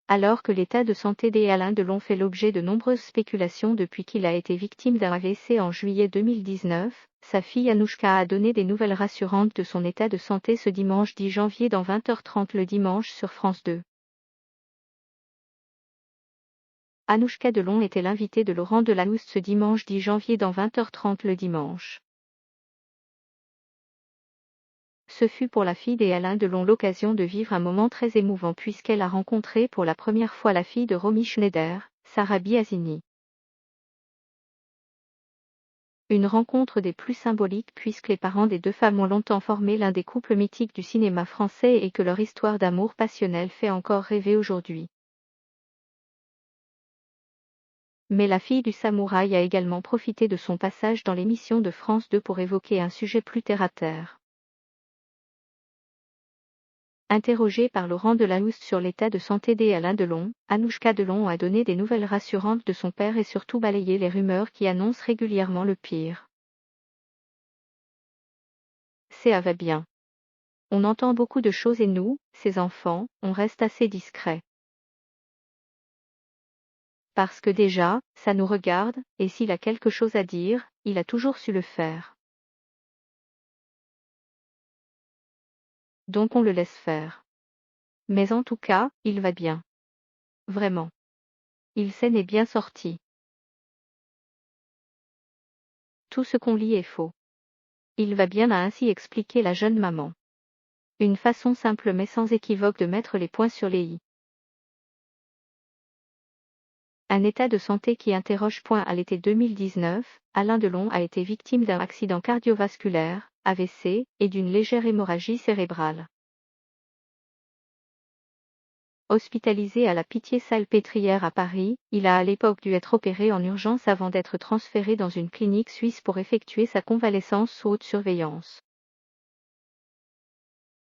Alors que l'état de santé d'Alain Delon fait l'objet de nombreuses spéculations depuis qu'il a été victime d'un AVC en juillet 2019, sa fille Anouchka a donné des nouvelles rassurantes de son état de santé ce dimanche 10 janvier dans 20h30 le dimanche sur France 2. Anouchka Delon était l'invitée de Laurent Delahousse ce dimanche 10 janvier dans 20h30 le dimanche. Ce fut pour la fille d'Alain Delon l'occasion de vivre un moment très émouvant puisqu'elle a rencontré pour la première fois la fille de Romy Schneider, Sarah Biasini. Une rencontre des plus symboliques puisque les parents des deux femmes ont longtemps formé l'un des couples mythiques du cinéma français et que leur histoire d'amour passionnel fait encore rêver aujourd'hui. Mais la fille du samouraï a également profité de son passage dans l'émission de France 2 pour évoquer un sujet plus terre-à-terre. Interrogée par Laurent Delahousse sur l'état de santé d'Alain Delon, Anouchka Delon a donné des nouvelles rassurantes de son père et surtout balayé les rumeurs qui annoncent régulièrement le pire. Ça va bien. On entend beaucoup de choses et nous, ses enfants, on reste assez discrets. Parce que déjà, ça nous regarde, et s'il a quelque chose à dire, il a toujours su le faire. Donc on le laisse faire. Mais en tout cas, il va bien. Vraiment. Il s'en est bien sorti. Tout ce qu'on lit est faux. Il va bien, a ainsi expliqué la jeune maman. Une façon simple mais sans équivoque de mettre les points sur les i. Un état de santé qui interroge. À l'été 2019, Alain Delon a été victime d'un accident cardiovasculaire, AVC, et d'une légère hémorragie cérébrale. Hospitalisé à la Pitié-Salpêtrière à Paris, il a à l'époque dû être opéré en urgence avant d'être transféré dans une clinique suisse pour effectuer sa convalescence sous haute surveillance.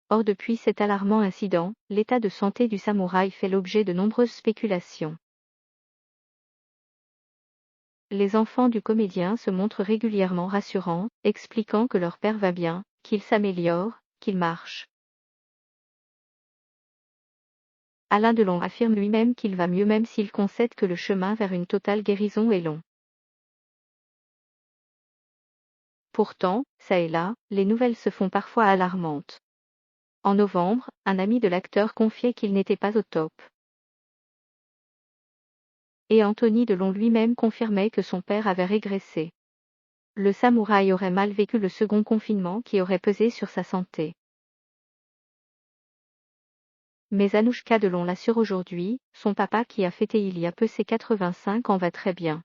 Or depuis cet alarmant incident, l'état de santé du samouraï fait l'objet de nombreuses spéculations. Les enfants du comédien se montrent régulièrement rassurants, expliquant que leur père va bien, qu'il s'améliore, qu'il marche. Alain Delon affirme lui-même qu'il va mieux même s'il concède que le chemin vers une totale guérison est long. Pourtant, ça et là, les nouvelles se font parfois alarmantes. En novembre, un ami de l'acteur confiait qu'il n'était pas au top. Et Anthony Delon lui-même confirmait que son père avait régressé. Le samouraï aurait mal vécu le second confinement qui aurait pesé sur sa santé. Mais Anouchka Delon l'assure aujourd'hui, son papa qui a fêté il y a peu ses 85 ans va très bien.